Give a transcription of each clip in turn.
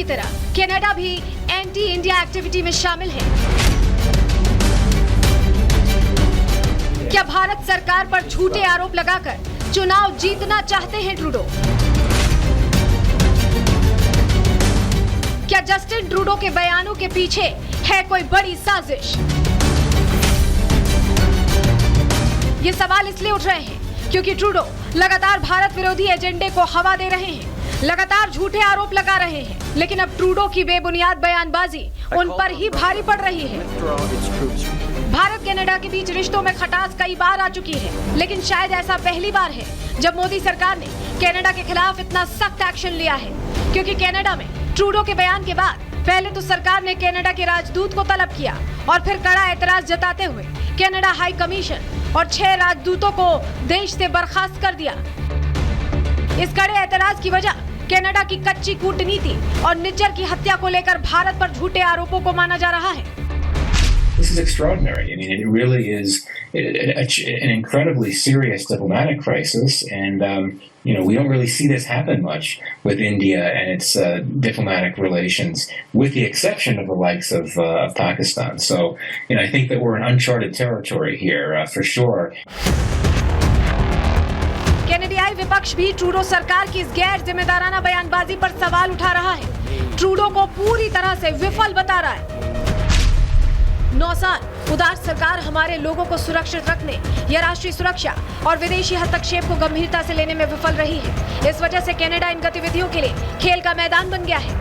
की तरह कनाडा भी एंटी इंडिया एक्टिविटी में शामिल है। क्या भारत सरकार पर झूठे आरोप लगाकर चुनाव जीतना चाहते हैं ट्रूडो? क्या जस्टिन ट्रूडो के बयानों के पीछे है कोई बड़ी साजिश? ये सवाल इसलिए उठ रहे हैं क्योंकि ट्रूडो लगातार भारत विरोधी एजेंडे को हवा दे रहे हैं, लगातार झूठे आरोप लगा रहे हैं, लेकिन अब ट्रूडो की बेबुनियाद बयानबाजी उन पर ही भारी पड़ रही है। भारत कनाडा के बीच रिश्तों में खटास कई बार आ चुकी है, लेकिन शायद ऐसा पहली बार है जब मोदी सरकार ने कनाडा के खिलाफ इतना सख्त एक्शन लिया है, क्योंकि कनाडा में ट्रूडो के बयान के बाद पहले तो सरकार ने कनाडा के राजदूत को तलब किया और फिर कड़ा एतराज जताते हुए कनाडा हाई कमीशन और 6 राजदूतों को देश से बर्खास्त कर दिया। इस कड़े एतराज की वजह कनाडा की कच्ची कूटनीति और निज्जर की हत्या को लेकर भारत पर झूठे आरोपों को माना जा रहा है। This is extraordinary. I mean, it really is an incredibly serious diplomatic crisis, and we don't really see this happen much with India and its diplomatic relations, with the exception of the likes of Pakistan. So, I think that we're in uncharted territory here for sure. कनाडियाई विपक्ष भी Trudeau सरकार की इस गैर जिम्मेदाराना बयानबाजी पर सवाल उठा रहा है, ट्रूडो को पूरी तरह से विफल बता रहा है। 9 साल उदार सरकार हमारे लोगों को सुरक्षित रखने या राष्ट्रीय सुरक्षा और विदेशी हस्तक्षेप को गंभीरता से लेने में विफल रही है। इस वजह से कनाडा इन गतिविधियों के लिए खेल का मैदान बन गया है।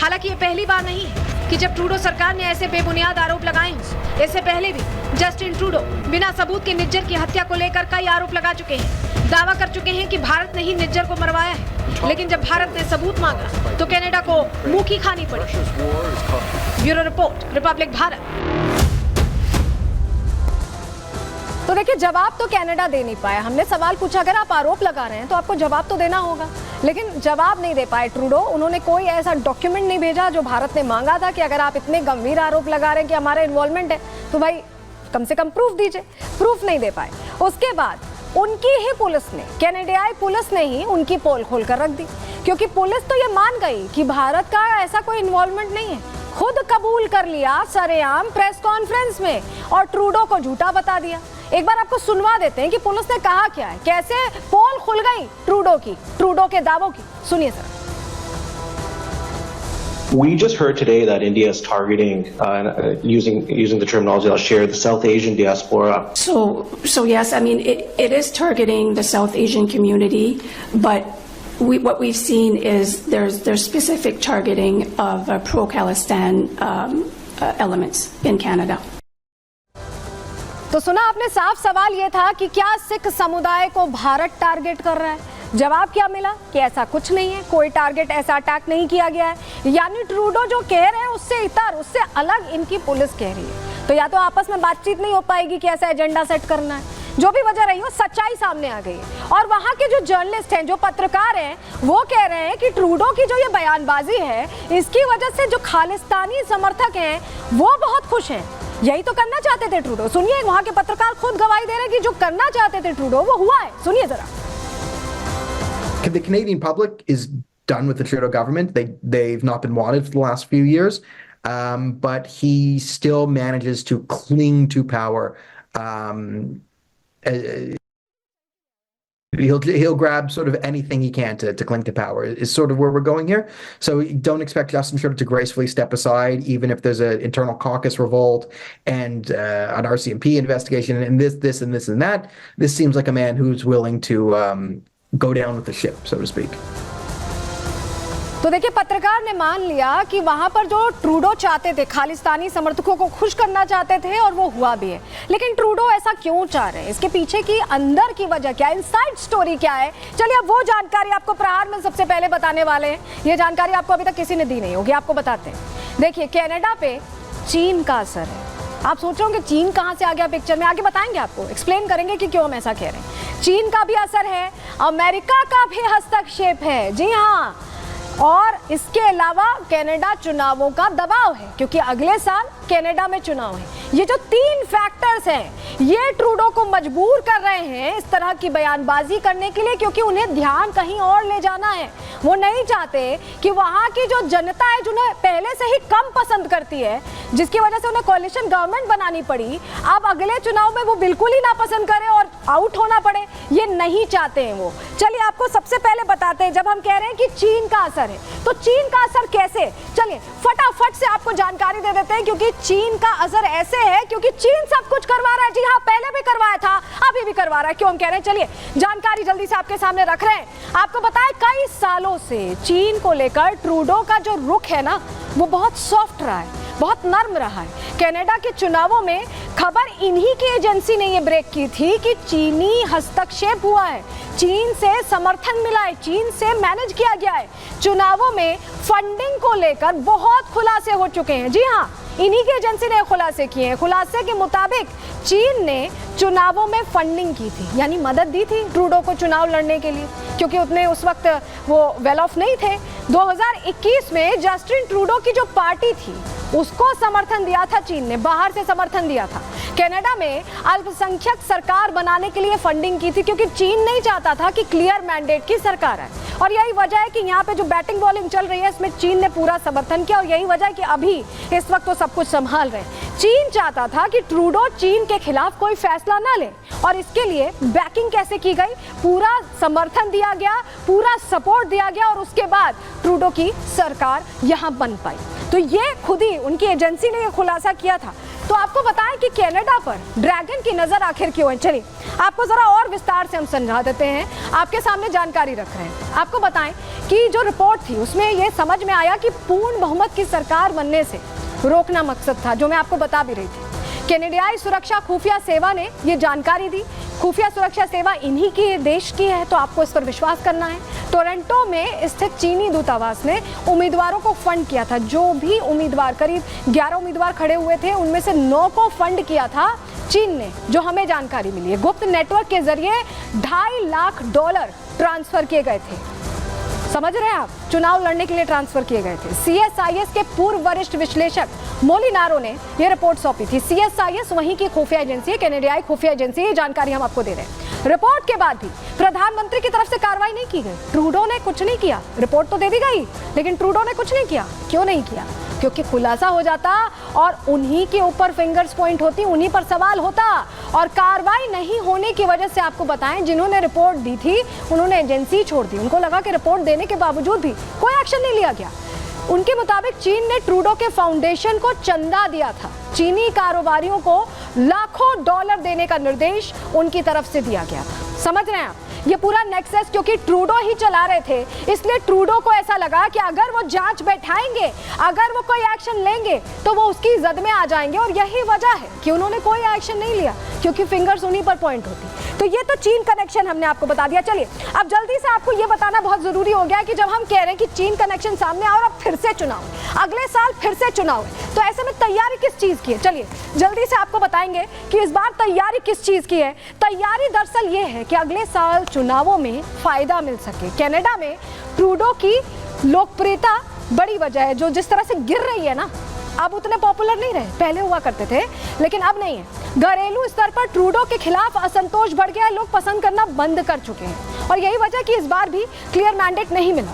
हालांकि ये पहली बार नहीं है कि जब ट्रूडो सरकार ने ऐसे बेबुनियाद आरोप लगाए हों। इससे पहले भी जस्टिन ट्रूडो बिना सबूत के निज्जर की हत्या को लेकर कई आरोप लगा चुके हैं, दावा कर चुके हैं कि भारत ने ही निज्जर को मरवाया है, लेकिन जब भारत ने सबूत मांगा तो कनाडा को मुंह की खानी पड़ी। Bureau report, Republic Bharat. तो देखिए, जवाब तो कनाडा दे नहीं पाया। हमने सवाल पूछा, अगर आप आरोप लगा रहे हैं तो आपको जवाब तो देना होगा, लेकिन जवाब नहीं दे पाए ट्रूडो। उन्होंने कोई ऐसा डॉक्यूमेंट नहीं भेजा जो भारत ने मांगा था कि अगर आप इतने गंभीर आरोप लगा रहे हैं कि हमारा इन्वॉल्वमेंट है तो भाई कम से कम प्रूफ दीजिए। प्रूफ नहीं दे पाए। उसके बाद उनकी ही पुलिस ने, कनाडियाई पुलिस ने ही उनकी पोल खोल कर रख दी, क्योंकि पुलिस तो ये मान गई कि भारत का ऐसा कोई इन्वॉल्वमेंट नहीं है। खुद कबूल कर लिया सरेआम प्रेस कॉन्फ्रेंस में और ट्रूडो को झूठा बता दिया। एक बार आपको सुनवा देते हैं कि पुलिस ने कहा क्या है, कैसे पोल खुल गई ट्रूडो के दावों की। सुनिए sir. We just heard today that India is targeting, using the terminology I'll share, the South Asian diaspora. So yes, I mean it is targeting the South Asian community, but what we've seen is there's specific targeting of pro-Khalistan elements in Canada. तो सुना आपने, साफ सवाल ये था कि क्या सिख समुदाय को भारत टारगेट कर रहा है। जवाब क्या मिला कि ऐसा कुछ नहीं है, कोई टारगेट, ऐसा अटैक नहीं किया गया है। यानी ट्रूडो जो कह रहे हैं उससे इतर, उससे अलग इनकी पुलिस कह रही है। तो या तो आपस में बातचीत नहीं हो पाएगी कि ऐसा एजेंडा सेट करना है। जो भी वजह रही हो, सच्चाई सामने आ गई है। और वहां के जो जर्नलिस्ट हैं, जो पत्रकार हैं, वो कह रहे हैं कि ट्रूडो की जो ये बयानबाजी है, इसकी वजह से जो खालिस्तानी समर्थक हैं वो बहुत खुश हैं। यही तो करना चाहते थे ट्रूडो। सुनिए, वहां के पत्रकार खुद गवाही दे रहे हैं कि जो करना चाहते थे ट्रूडो वो हुआ है। सुनिए जरा। The Canadian public is done with the Trudeau government. They've not been wanted for the last few years, but he still manages to cling to power. He'll grab sort of anything he can to cling to power is sort of where we're going here. So don't expect Justin Trudeau to gracefully step aside, even if there's an internal caucus revolt and an RCMP investigation and this and this and that. This seems like a man who's willing to go down with the ship, so to speak. तो देखिए, पत्रकार ने मान लिया कि वहां पर जो ट्रूडो चाहते थे, खालिस्तानी समर्थकों को खुश करना चाहते थे, और वो हुआ भी है। लेकिन ट्रूडो ऐसा क्यों चाह रहे हैं, इसके पीछे की अंदर की वजह क्या है, इनसाइड स्टोरी क्या है? चलिए, अब वो जानकारी आपको प्रहार में सबसे पहले बताने वाले हैं। ये जानकारी आपको अभी तक किसी ने दी नहीं होगी, आपको बताते हैं। देखिए, कनाडा पे चीन का असर है। आप सोच रहे होंगे चीन कहां से आ गया पिक्चर में, आगे बताएंगे आपको, एक्सप्लेन करेंगे कि क्यों हम ऐसा कह रहे हैं। चीन का भी असर है, अमेरिका का भी हस्तक्षेप है। जी हाँ, और इसके अलावा कनाडा चुनावों का दबाव है क्योंकि अगले साल कनाडा में चुनाव है। ये जो 3 फैक्टर्स हैं ये ट्रूडो को मजबूर कर रहे हैं इस तरह की बयानबाजी करने के लिए, क्योंकि उन्हें ध्यान कहीं और ले जाना है। वो नहीं चाहते कि वहां की जो जनता है जिन्हें पहले से ही कम पसंद करती है, जिसकी वजह से उन्हें कोalition गवर्नमेंट बनानी पड़ी, अब अगले चुनाव में वो बिल्कुल ही नापसंद करे और आउट होना पड़े, ये नहीं चाहते हैं वो। चलिए आपको सबसे पहले बताते हैं, जब हम कह रहे हैं कि चीन का असर है तो चीन का असर कैसे, चलिए फटाफट से आपको जानकारी दे देते हैं। क्योंकि चीन का असर ऐसे है क्योंकि चीन सब कुछ करवा रहा है। जी हाँ, पहले भी करवाया था, अभी भी करवा रहा है। क्यों हम कह रहे हैं, चलिए जानकारी जल्दी से आपके सामने रख रहे हैं। आपको बताएं कई सालों से चीन को लेकर ट्रूडो का जो रुख है ना वो बहुत सॉफ्ट रहा है, बहुत नर्म रहा है। कनाडा के चुनावों में खबर इन्हीं की एजेंसी ने ये ब्रेक की थी कि चीनी हस्तक्षेप हुआ है, चीन से समर्थन मिला है, चीन से मैनेज किया गया है। चुनावों में फंडिंग को लेकर बहुत खुलासे हो चुके हैं। जी हाँ, इन्हीं की एजेंसी ने खुलासे किए हैं। खुलासे के मुताबिक चीन ने चुनावों में फंडिंग की थी, यानी मदद दी थी ट्रूडो को चुनाव लड़ने के लिए, क्योंकि उतने उस वक्त वो वेल ऑफ नहीं थे। 2021 में जस्टिन ट्रूडो की जो पार्टी थी उसको समर्थन दिया था चीन ने, बाहर से समर्थन दिया था। कनाडा में अल्पसंख्यक सरकार बनाने के लिए फंडिंग की थी क्योंकि चीन नहीं चाहता था कि क्लियर मैंडेट की सरकार है, और यही वजह है कि यहाँ पे जो बैटिंग बॉलिंग चल रही है इसमें चीन ने पूरा समर्थन किया, और यही वजह है कि अभी इस वक्त वो सब कुछ संभाल रहे हैं। चीन चाहता था कि ट्रूडो चीन के खिलाफ कोई फैसला ना ले, और इसके लिए बैकिंग कैसे की गई, पूरा समर्थन दिया गया, पूरा सपोर्ट दिया गया, और उसके बाद ट्रूडो की सरकार यहाँ बन पाई। तो ये खुद ही उनकी एजेंसी ने ये खुलासा किया था। तो आपको बताएं कि कनाडा पर ड्रैगन की नजर आखिर क्यों है, चलिए आपको जरा और विस्तार से हम समझा देते हैं, आपके सामने जानकारी रख रहे हैं। आपको बताएं कि जो रिपोर्ट थी उसमें यह समझ में आया कि पूर्ण बहुमत की सरकार बनने से रोकना मकसद था, जो मैं आपको बता भी रही थी। कनाडियाई सुरक्षा खुफिया सेवा ने ये जानकारी दी। खुफिया सुरक्षा सेवा इन्हीं की देश की है, तो आपको इस पर विश्वास करना है। टोरंटो में स्थित चीनी दूतावास ने उम्मीदवारों को फंड किया था। जो भी उम्मीदवार, करीब 11 उम्मीदवार खड़े हुए थे, उनमें से 9 को फंड किया था चीन ने, जो हमें जानकारी मिली है। गुप्त नेटवर्क के जरिए $2.5 लाख ट्रांसफर किए गए थे। समझ रहे हैं आप, चुनाव लड़ने के लिए ट्रांसफर किए गए थे। CSIS के पूर्व वरिष्ठ विश्लेषक मोलिनारो ने यह रिपोर्ट सौंपी थी। CSIS वहीं की खुफिया एजेंसी है, कनाडियाई खुफिया एजेंसी, ये जानकारी हम आपको दे रहे हैं। रिपोर्ट के बाद भी प्रधानमंत्री की तरफ से कार्रवाई नहीं की गई। ट्रूडो ने कुछ नहीं किया, रिपोर्ट तो दे दी गई लेकिन ट्रूडो ने कुछ नहीं किया। क्यों नहीं किया? क्योंकि खुलासा हो जाता और उन्हीं के ऊपर फिंगर्स पॉइंट होती, उन्हीं पर सवाल होता, और कार्रवाई नहीं होने की वजह से आपको बताएं, जिन्होंने रिपोर्ट दी थी उन्होंने एजेंसी छोड़ दी। उनको लगा कि रिपोर्ट देने के बावजूद भी कोई एक्शन नहीं लिया गया। उनके मुताबिक चीन ने ट्रूडो के फाउंडेशन को चंदा दिया था। चीनी कारोबारियों को लाखों डॉलर देने का निर्देश उनकी तरफ से दिया गया था। समझ रहे हैं आप, ये पूरा नेक्सस क्योंकि ट्रूडो ही चला रहे थे, इसलिए ट्रूडो को ऐसा लगा कि अगर वो जांच बैठाएंगे, अगर वो कोई एक्शन लेंगे तो वो उसकी जद में आ जाएंगे, और यही वजह है कि उन्होंने कोई एक्शन नहीं लिया, क्योंकि फिंगर्स उन्हीं पर पॉइंट होती। तो ये तो चीन कनेक्शन हमने आपको बता दिया। चलिए अब जल्दी से आपको ये बताना बहुत जरूरी हो गया कि जब हम कह रहे हैं कि चीन कनेक्शन सामने आओ और अब फिर से चुनाव, अगले साल फिर से चुनाव है, तो ऐसे में तैयारी किस चीज की है? चलिए जल्दी से आपको बताएंगे कि इस बार तैयारी किस चीज की है। तैयारी दरअसल ये है कि अगले साल चुनावों में फायदा मिल सके। कनाडा में ट्रूडो की लोकप्रियता बड़ी वजह है, जो जिस तरह से गिर रही है ना, अब उतने पॉपुलर नहीं रहे, पहले हुआ करते थे लेकिन अब नहीं है। घरेलू स्तर पर ट्रूडो के खिलाफ असंतोष बढ़ गया, लोग पसंद करना बंद कर चुके हैं, और यही वजह कि इस बार भी क्लियर मैंडेट नहीं मिला।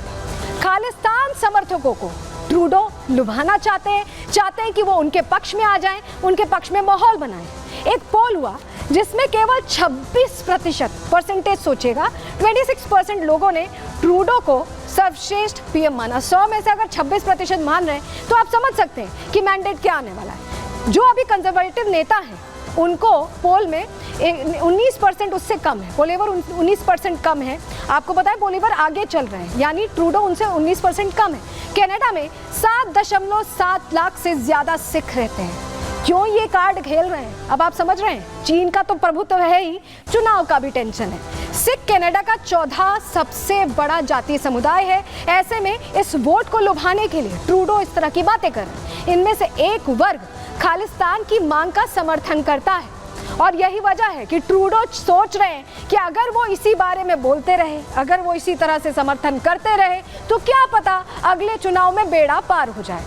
खालिस्तान समर्थकों को ट्रूडो लुभाना चाहते हैं कि वो उनके पक्ष में आ जाएं, उनके पक्ष में माहौल बनाएं। एक पोल हुआ जिसमें केवल 26% परसेंटेज, सोचेगा 26% लोगों ने ट्रूडो को सर्वश्रेष्ठ पीएम माना। 100 में से अगर 26% मान रहे हैं तो आप समझ सकते हैं कि मैंडेट क्या आने वाला है। जो अभी कंजर्वेटिव नेता हैं उनको पोल में 19% उससे कम है, पोलिवर 19% कम है। आपको बताएं पोलिवर आगे चल रहे हैं, यानी ट्रूडो उनसे 19% कम है। कनाडा में 7.7 लाख से ज्यादा सिख रहते हैं। क्यों ये कार्ड खेल रहे हैं? अब आप समझ रहे हैं, चीन का तो प्रभुत्व है ही, चुनाव का भी टेंशन है। सिख कनाडा का 14 सबसे बड़ा जातीय समुदाय है। ऐसे में इस वोट को लुभाने के लिए ट्रूडो इस तरह की बातें कर रहे हैं। इनमें से एक वर्ग खालिस्तान की मांग का समर्थन करता है और यही वजह है कि ट्रूडो सोच रहे हैं कि अगर वो इसी बारे में बोलते रहे, अगर वो इसी तरह से समर्थन करते रहे, तो क्या पता अगले चुनाव में बेड़ा पार हो जाए।